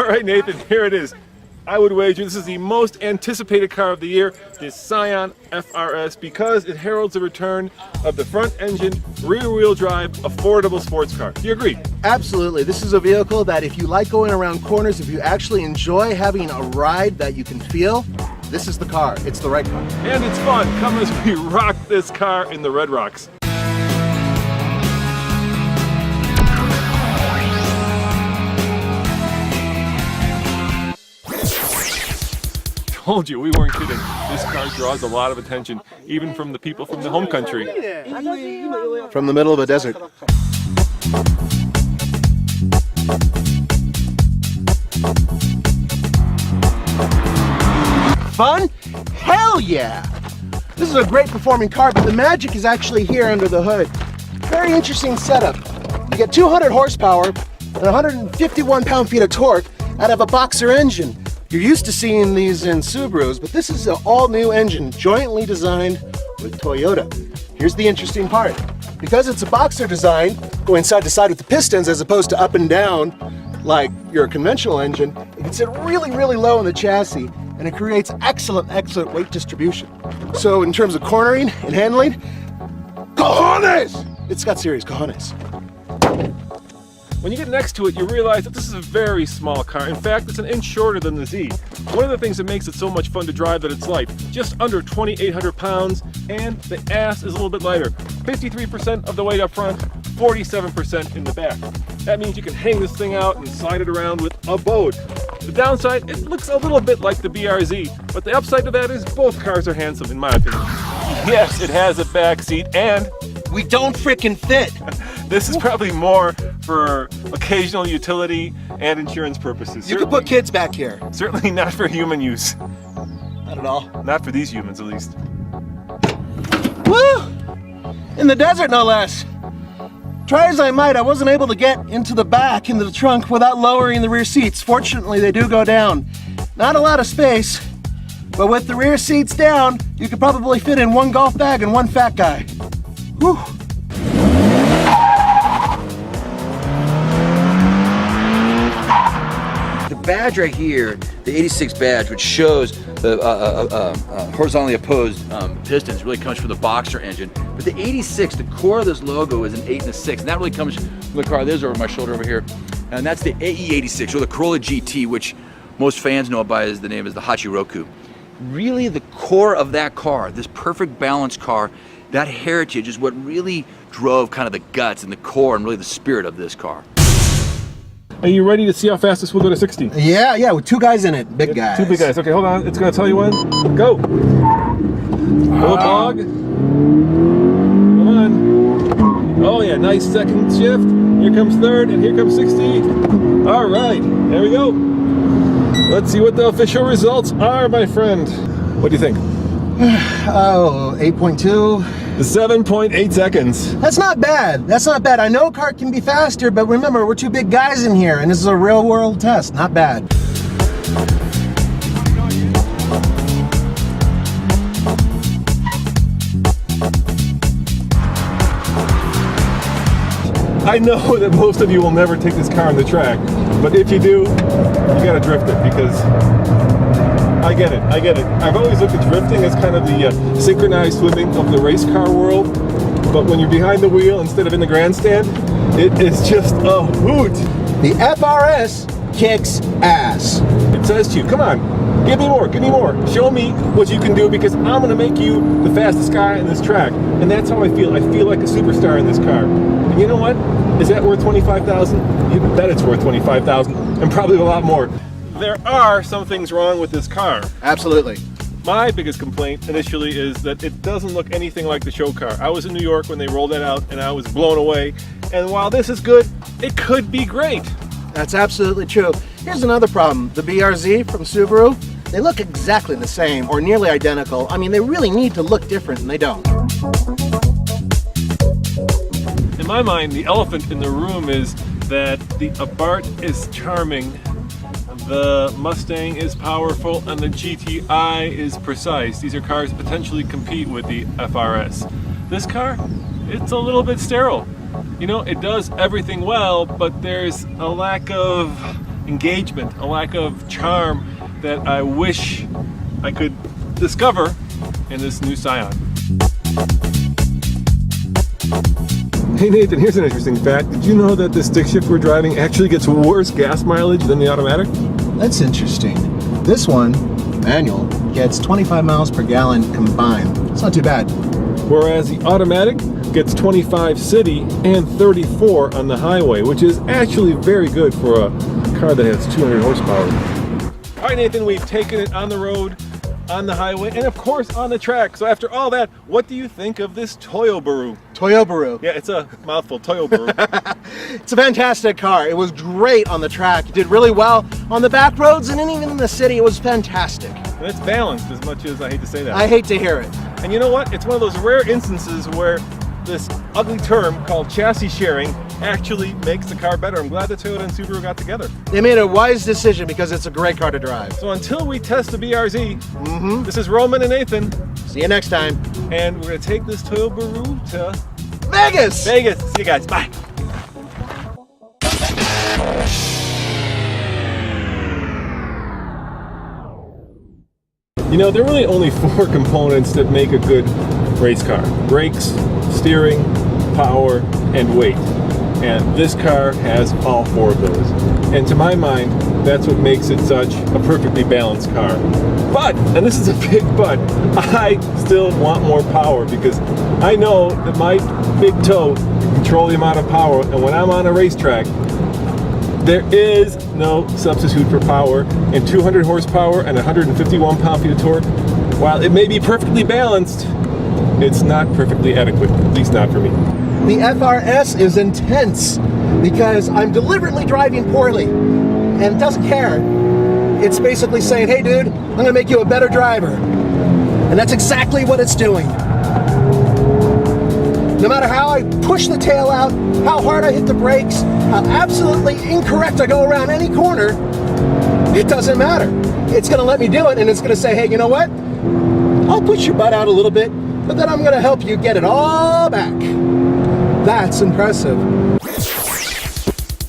All right, Nathan, here it is. I would wager this is the most anticipated car of the year, this Scion FRS, because it heralds the return of the front-engine, rear-wheel drive, affordable sports car. Do you agree? Absolutely. This is a vehicle that if you like going around corners, if you actually enjoy having a ride that you can feel, this is the car. It's the right car. And it's fun. Come as we rock this car in the Red Rocks. Told you, we weren't kidding. This car draws a lot of attention, even from the people from the home country. From the middle of a desert. Fun? Hell yeah! This is a great performing car, but the magic is actually here under the hood. Very interesting setup. You get 200 horsepower and 151 pound-feet of torque out of a boxer engine. You're used to seeing these in Subarus, but this is an all-new engine jointly designed with Toyota. Here's the interesting part. Because it's a boxer design, going side to side with the pistons as opposed to up and down like your conventional engine, it can sit really, really low in the chassis, and it creates excellent weight distribution. So in terms of cornering and handling, cojones! It's got serious cojones. When you get next to it, you realize that this is a very small car. In fact, it's an inch shorter than the Z. One of the things that makes it so much fun to drive that it's light, just under 2,800 pounds, and the ass is a little bit lighter. 53% of the weight up front, 47% in the back. That means you can hang this thing out and slide it around with a boat. The downside, it looks a little bit like the BRZ, but the upside to that is both cars are handsome, in my opinion. Yes, it has a back seat, and we don't frickin' fit. This is probably more for occasional utility and insurance purposes. You can put kids back here. Certainly not for human use. Not at all. Not for these humans, at least. Woo! In the desert, no less. Try as I might, I wasn't able to get into the back, into the trunk, without lowering the rear seats. Fortunately, they do go down. Not a lot of space, but with the rear seats down, you could probably fit in one golf bag and one fat guy. Whew. Badge right here, the 86 badge, which shows the horizontally opposed pistons, really comes from the boxer engine. But the 86, the core of this logo is an 8 and a 6, and that really comes from the car. There's over my shoulder over here, and that's the AE86 or the Corolla GT, which most fans know by as the name is the Hachiroku. Really, the core of that car, this perfect balanced car, that heritage is what really drove kind of the guts and the core and really the spirit of this car. Are you ready to see how fast this will go to 60? Yeah, with two guys in it, big guys. Two big guys. Okay, hold on. It's going to tell you when. Go. Little bog. Come on. Oh yeah, nice second shift. Here comes third, and here comes 60. All right, there we go. Let's see what the official results are, my friend. What do you think? Oh, 8.2. 7.8 seconds. That's not bad. That's not bad. I know a car can be faster, but remember, we're two big guys in here, and this is a real world test. Not bad. I know that most of you will never take this car on the track, but if you do, you gotta drift it because I get it. I've always looked at drifting as kind of the synchronized swimming of the race car world, but when you're behind the wheel instead of in the grandstand, it is just a hoot. The FRS kicks ass. It says to you, come on, give me more, show me what you can do because I'm gonna make you the fastest guy in this track. And that's how I feel. I feel like a superstar in this car. And you know what? Is that worth $25,000? You bet it's worth $25,000 and probably a lot more. There are some things wrong with this car. Absolutely. My biggest complaint initially is that it doesn't look anything like the show car. I was in New York when they rolled that out and I was blown away. And while this is good, it could be great. That's absolutely true. Here's another problem. The BRZ from Subaru, they look exactly the same or nearly identical. I mean, they really need to look different and they don't. In my mind, the elephant in the room is that the Abarth is charming, the Mustang is powerful, and the GTI is precise. These are cars that potentially compete with the FRS. This car, it's a little bit sterile. You know, it does everything well, but there's a lack of engagement, a lack of charm that I wish I could discover in this new Scion. Hey Nathan, here's an interesting fact. Did you know that the stick shift we're driving actually gets worse gas mileage than the automatic? That's interesting. This one, manual, gets 25 miles per gallon combined. It's not too bad. Whereas the automatic gets 25 city and 34 on the highway, which is actually very good for a car that has 200 horsepower. All right, Nathan, we've taken it on the road, on the highway, and of course on the track. So after all that, what do you think of this Toyobaru? Toyobaru. Yeah, it's a mouthful, Toyobaru. It's a fantastic car. It was great on the track. It did really well on the back roads, and even in the city, it was fantastic. And it's balanced, as much as I hate to say that. I hate to hear it. And you know what? It's one of those rare instances where this ugly term called chassis sharing actually makes the car better. I'm glad that Toyota and Subaru got together. They made a wise decision because it's a great car to drive. So until we test the BRZ, this is Roman and Nathan. See you next time. And we're going to take this Toyobaru to Vegas! Vegas. See you guys. Bye. You know, there are really only 4 components that make a good race car: brakes, steering, power, and weight. And this car has all 4 of those. And to my mind, that's what makes it such a perfectly balanced car. But, and this is a big but, I still want more power, because I know that my big toe can control the amount of power, and when I'm on a racetrack, there is no substitute for power, and 200 horsepower and 151 pound-feet of torque, while it may be perfectly balanced, it's not perfectly adequate, at least not for me. The FRS is intense because I'm deliberately driving poorly, and it doesn't care. It's basically saying, hey dude, I'm gonna make you a better driver. And that's exactly what it's doing. No matter how I push the tail out, how hard I hit the brakes, how absolutely incorrect I go around any corner, it doesn't matter. It's gonna let me do it, and it's gonna say, hey, you know what? I'll push your butt out a little bit, but then I'm gonna help you get it all back. That's impressive.